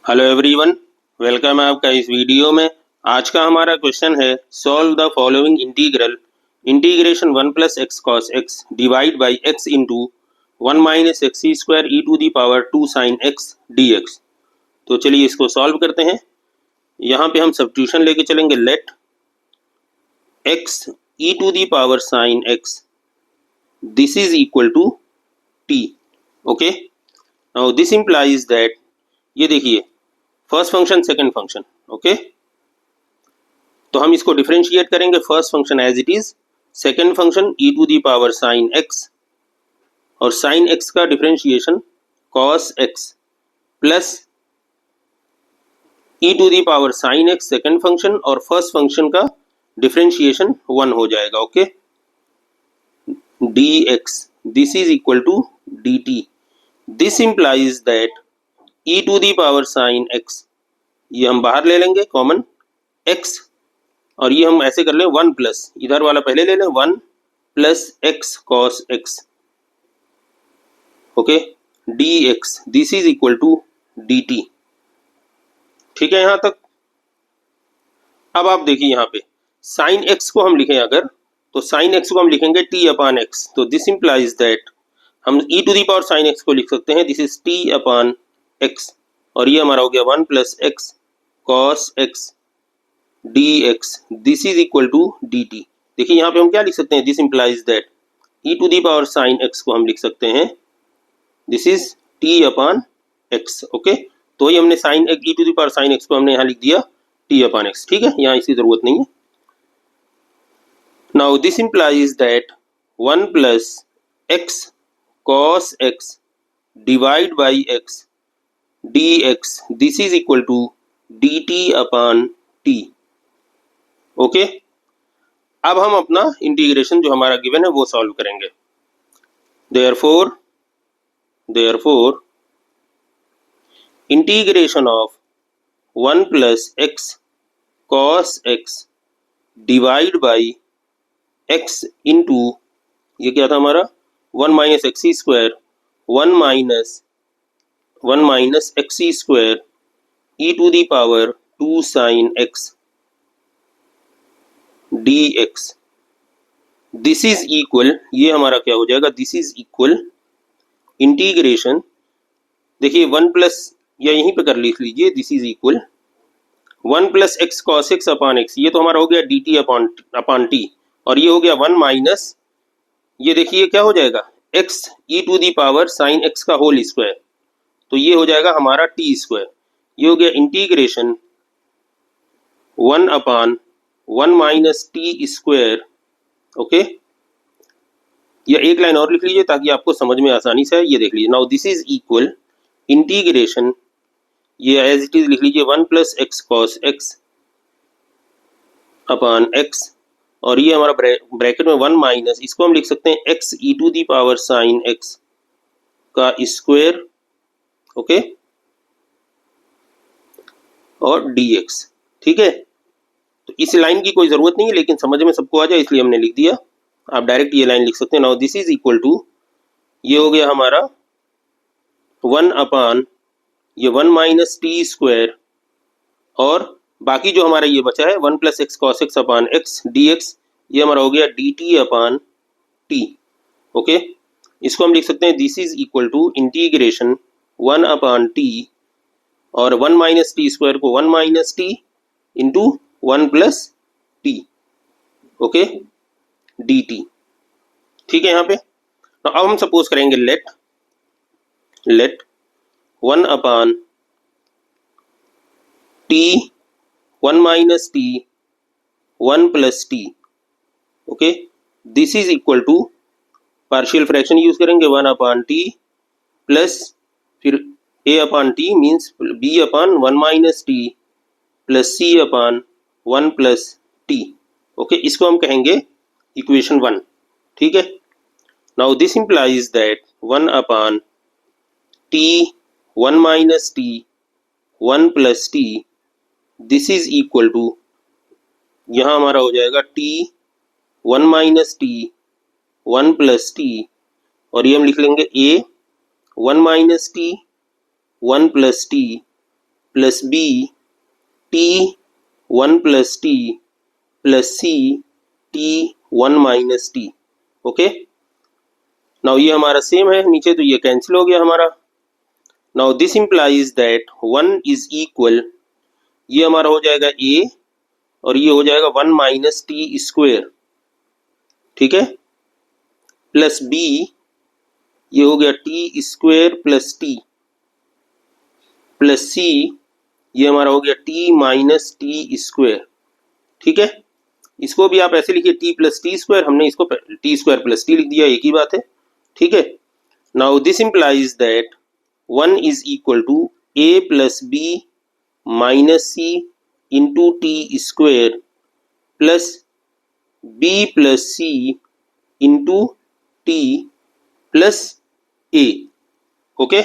Hello everyone, welcome है आपका इस वीडियो में। आज का हमारा क्वेश्चन है solve the following integral integration 1 plus x cos x divide by x into 1 minus x square e to the power 2 sine x d x. तो चलिए इसको सॉल्व करते हैं। यहाँ पे हम सब्स्टिट्यूशन लेके चलेंगे। Let x e to the power sine x this is equal to t. Okay, now this implies that, ये देखिए first function second function. Okay, तो हम इसको डिफरेंशिएट करेंगे। First function as it is, second function e to the power sine x, और sine x का differentiation cos x plus e to the power sine x second function, और first function का differentiation 1 हो जाएगा। Okay, d x this is equal to d t. This implies that e to the power sine x, ये हम बाहर ले लेंगे common x, और ये हम ऐसे कर लें 1 प्लस, इधर वाला पहले ले लें 1 plus x cos x. Okay, d x this is equal to d t. ठीक है यहाँ तक। अब आप देखिए यहाँ पे साइन एक्स को हम लिखें अगर, तो साइन एक्स को हम लिखेंगे t अपान एक्स। तो दिस इम्प्लाइज दैट हम e to the power sine x को लिख सकते हैं this is t upon x, और ये हमारा हो गया 1 plus x cos x d x this is equal to d t. देखिए यहाँ पे हम क्या लिख सकते हैं, this implies that e to the power sine x को हम लिख सकते हैं this is t upon x. Okay, तो ये हमने sine e to the power sine x को हमने यहाँ लिख दिया टी अपान एक्स। ठीक है, यहाँ इसकी जरूरत नहीं है। Now this implies that 1 plus x cos x divide by x d x this is equal to d t upon t. Okay, अब हम अपना इंटीग्रेशन जो हमारा गिवन है वो सॉल्व करेंगे। Therefore integration of 1 plus x cos x divide by x into, ये क्या था हमारा 1 minus x square 1 minus x square e to the power 2 sine x d x this is equal, ये हमारा क्या हो जाएगा, दिस इज इक्वल इंटीग्रेशन, देखिए 1 प्लस, या यहीं पे कर लिख लीजिए this is equal 1 plus x cos x upon x, ये तो हमारा हो गया डी टी अपान टी, और ये हो गया 1 माइनस, ये देखिए क्या हो जाएगा x e to the power sine x का होल स्क्वायर, तो ये हो जाएगा हमारा टी स्क्वायर। ये हो गया इंटीग्रेशन 1 अपान 1 माइनस टी स्क्वायर। ओके, या एक लाइन और लिख लीजिए ताकि आपको समझ में आसानी से आए। ये देख लीजिए, now this is equal integration, ये एज इट इज लिख लीजिए 1 plus x cos x upon x, और ये हमारा ब्रैकेट में 1 माइनस, इसको हम लिख सकते हैं x e to the power sine x का स्क्वायर। ओके, और dx। ठीक है, तो इस लाइन की कोई जरूरत नहीं है, लेकिन समझ में सबको आ जाए इसलिए हमने लिख दिया। आप डायरेक्ट ये लाइन लिख सकते हैं। Now this is equal to, ये हो गया हमारा 1 अपान ये 1 माइनस टी स्क्वायर, और बाकी जो हमारा ये बचा है 1 plus x cos x upon x d x, ये हमारा हो गया d t upon t. Okay, इसको हम लिख सकते हैं this is equal to integration 1 upon t, और 1 माइनस टी स्क्वायर को 1 minus t into 1 plus t. Okay, d t. ठीक है यहाँ पे। तो अब हम सपोज करेंगे let 1 upon t 1 minus t 1 plus t. Okay, this is equal to, partial fraction use करेंगे 1 अपान टी प्लस फिर a upon t means b upon 1 minus t plus c upon 1 plus t. Okay, इसको हम कहेंगे equation 1। ठीक है, now this implies that 1 upon t 1 minus t 1 plus t this is equal to, यहाँ हमारा हो जाएगा t 1 minus t 1 plus t, और ये हम लिख लेंगे a 1 minus t 1 plus t plus b t 1 plus t plus c t 1 minus t. Okay, now ये हमारा सेम है नीचे, तो ये कैंसिल हो गया हमारा। Now this implies that 1 is equal, ये हमारा हो जाएगा a और ये हो जाएगा 1 माइनस टी स्क्वेयर, ठीक है, प्लस b, ये हो गया t square plus t plus c, ये हमारा हो गया टी माइनस टी स्क्वेयर, ठीक है। इसको भी आप ऐसे लिखिए टी प्लस टी स्क्वायर, हमने इसको टी स्क्वायर प्लस टी लिख दिया, एक ही बात है, ठीक है। Now this implies that 1 is equal to a plus b minus c into t square plus b plus c into t plus a. Okay,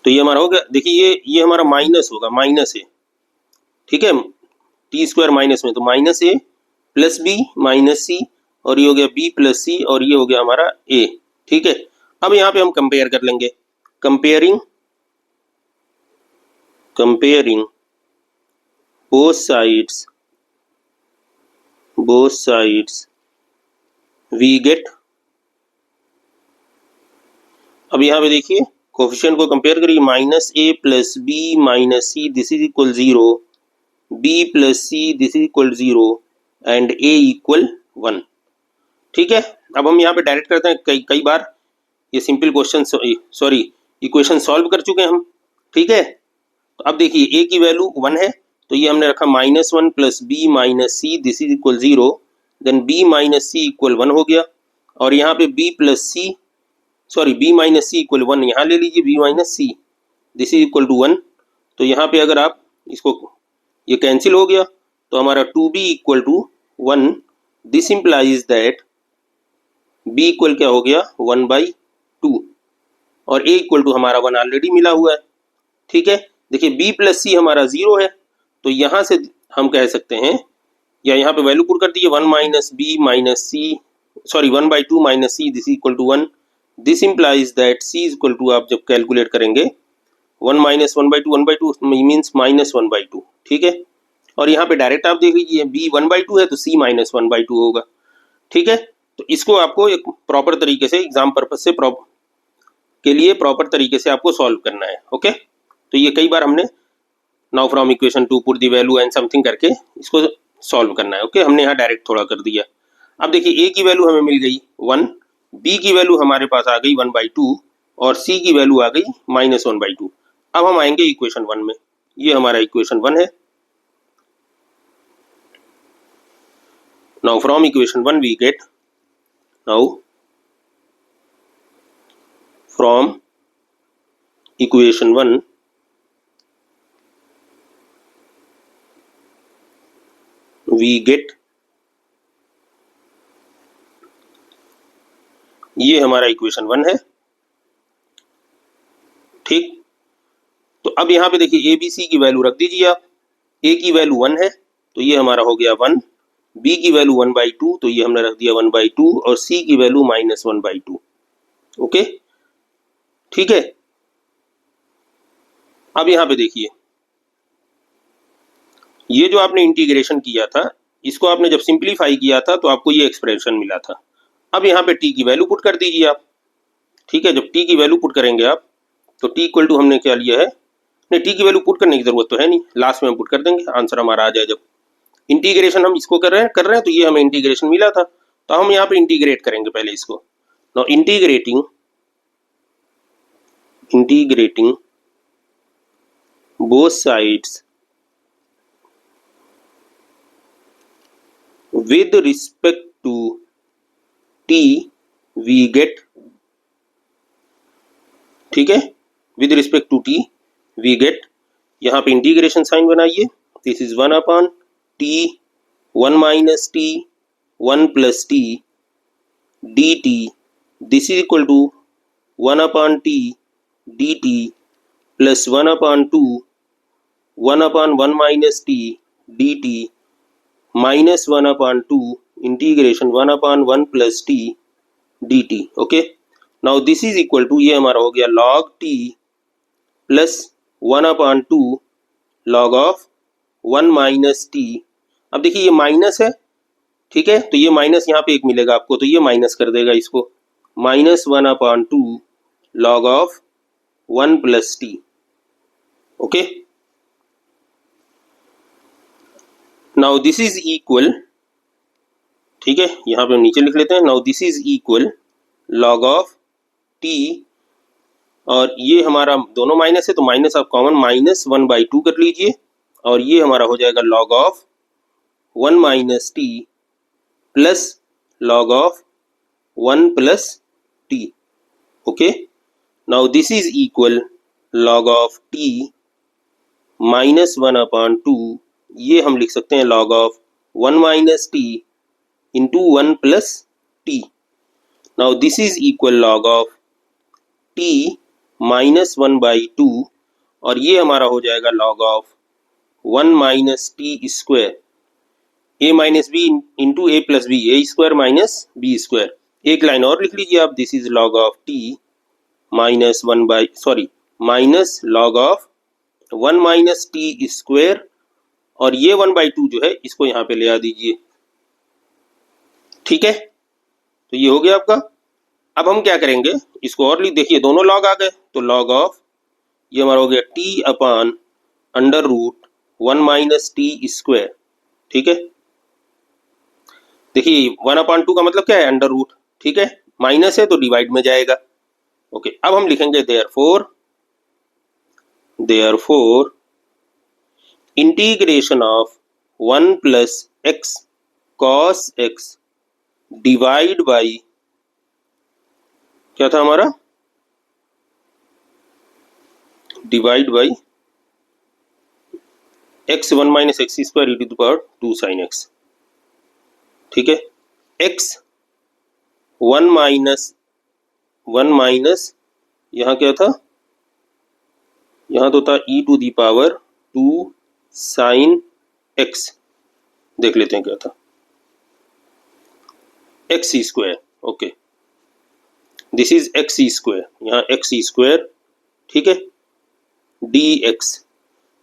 तो ये हमारा हो गया, देखिए ये हमारा माइनस होगा, माइनस ए, ठीक है, टी स्क्वायर माइनस में, तो minus a plus b minus सी, और ये हो गया बी प्लस सी, और ये हो गया हमारा ए, ठीक है। अब यहाँ पे हम कंपेयर कर लेंगे, comparing both sides we get, अब यहाँ पे देखिए कोफिशिएंट को कंपेयर करिए, minus a plus b minus c this is equal 0, b plus c this is equal 0 and a equal 1, ठीक है। अब हम यहाँ पे डायरेक्ट करते हैं, कई बार ये simple question sorry equation solve कर चुके हैं हम, ठीक है। तो अब देखिए a की वैल्यू 1 है, तो ये हमने रखा -1 plus b minus c this is equal 0, then b minus c equal 1 हो गया, और यहाँ पे b plus c sorry b minus c equal 1 यहाँ ले लीजिए, b minus c this is equal to 1, तो यहाँ पे अगर आप इसको, ये कैंसिल हो गया, तो हमारा 2b equal to 1, this implies that b equal क्या हो गया 1/2, और a इक्वल टू हमारा 1 ऑलरेडी मिला हुआ है, ठीक है। देखिए b प्लस सी हमारा 0 है, तो यहाँ से हम कह सकते हैं, या यहाँ पे वैल्यू पुट कर दीजिए 1 minus b minus c sorry 1/2 minus c this equal to 1, this implies that c equal to, आप जब कैलकुलेट करेंगे 1 माइनस 1/2 मीन्स -1/2, ठीक है। और यहाँ पे डायरेक्ट आप देख लीजिए b 1/2 है तो c माइनस 1/2 होगा, ठीक है। तो इसको आपको एक प्रॉपर तरीके से एग्जाम पर्पज से के लिए प्रॉपर तरीके से आपको सॉल्व करना है, ओके। तो ये कई बार हमने now from equation two put the value and something करके इसको सॉल्व करना है, ओके। हमने यहाँ डायरेक्ट थोड़ा कर दिया। अब देखिए a की वैल्यू हमें मिल गई 1, b की वैल्यू हमारे पास आ गई 1/2 और c की वैल्यू आ गई -1/2। अब हम आएंगे इक्वेशन 1 में, ये हमारा इक्वेशन 1 है। Now from equation 1 we get, now from equation 1 we get, ये हमारा इक्वेशन 1 है, ठीक। तो अब यहाँ पे देखिए ए बी सी की वैल्यू रख दीजिए आप, a की वैल्यू 1 है तो ये हमारा हो गया 1, b की वैल्यू 1/2 तो ये हमने रख दिया 1/2, और c की वैल्यू -1/2, ओके, ठीक है। अब यहाँ पे देखिए ये जो आपने इंटीग्रेशन किया था, इसको आपने जब सिंप्लीफाई किया था तो आपको ये एक्सप्रेशन मिला था। अब यहाँ पे t की वैल्यू पुट कर दीजिए आप, ठीक है। जब t की वैल्यू पुट करेंगे आप, तो t इक्वल टू हमने क्या लिया है, नहीं t की वैल्यू पुट करने की जरूरत तो है नहीं, लास्ट में हम पुट कर देंगे, आंसर हमारा आ जाए। जब इंटीग्रेशन हम इसको कर रहे हैं तो ये हमें इंटीग्रेशन मिला था, तो हम यहाँ पे इंटीग्रेट करेंगे पहले इसको। Now integrating both sides with respect to t we get, ठीक है, with respect to t we get, यहाँ पे इंटीग्रेशन साइन बनाइए, this is 1/t 1 minus t 1 plus t dt, this is equal to 1/t dt plus 1/2 1/1 minus t dt minus 1/2 integration 1/1 plus t dt, okay. Now this is equal to, ये हमारा हो गया log t plus 1/2 log of 1 minus t. अब देखिए ये minus है, ठीक है, तो ये माइनस यहाँ पे एक मिलेगा आपको, तो ये माइनस कर देगा इसको, -1/2 log of 1 plus t. Okay, now this is equal, ठीक है, यहाँ पे हम नीचे लिख लेते हैं, now this is equal log of T, और ये हमारा दोनों माइनस है तो माइनस आप कॉमन -1/2 कर लीजिए, और ये हमारा हो जाएगा log of 1 minus t plus log of 1 plus t. Okay, now this is equal log of t -1/2, ये हम लिख सकते हैं log of 1 minus t into 1 plus t. Now this is equal log of t -1/2, और ये हमारा हो जाएगा log of 1 minus t square, a minus b into a plus b, a square minus b square. एक line और लिख लीजिए आप, this is log of T minus log of 1 minus t square, और ये 1/2 जो है इसको यहाँ पे ले आ दीजिए, ठीक है, तो ये हो गया आपका। अब हम क्या करेंगे, इसको और लिख, देखिए दोनों लॉग आ गए, तो log ऑफ ये हमारा हो गया t upon under root 1 minus t square, ठीक है, देखिए 1/2 का मतलब क्या है, अंडर रूट, ठीक है, माइनस है तो डिवाइड में जाएगा। ओके, अब हम लिखेंगे therefore integration of 1 plus x cos x divide by, क्या था हमारा, divide by x1 minus x square e to the power 2 sine x, ठीक है, x 1 माइनस यहाँ क्या था, यहाँ तो था e to the power 2 sine x, देख लेते हैं क्या था, x square. Okay, this is x square, यहाँ x स्क्वायर, ठीक है, dx,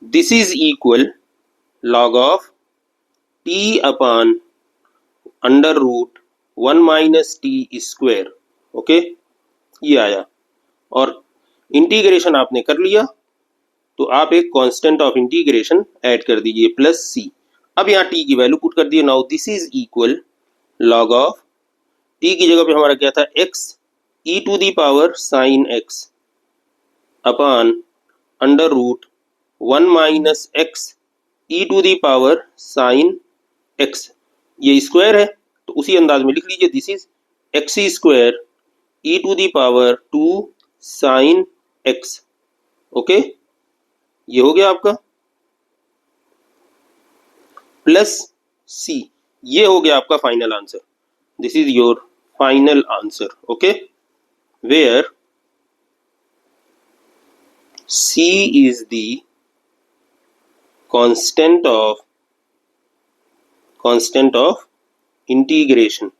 this is equal log of t upon under root 1 minus t square. Okay, ये आया, और इंटीग्रेशन आपने कर लिया, तो आप एक कांस्टेंट ऑफ इंटीग्रेशन ऐड कर दीजिए प्लस c। अब यहाँ t की वैल्यू पुट कर दिए, now this is equal log of t की जगह पे हमारा क्या था, x e to the power sine x upon under root 1 minus x e to the power sine x, ये स्क्वायर है तो उसी अंदाज में लिख लीजिए, this is x square e to the power 2 sine x। Okay, ये हो गया आपका, प्लस c, ये हो गया आपका final answer, this is your final answer. Okay, where c is the constant of integration.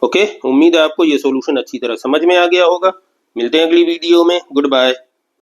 Okay, उम्मीद है आपको ये सॉल्यूशन अच्छी तरह समझ में आ गया होगा। मिलते हैं अगली वीडियो में, गुड बाय।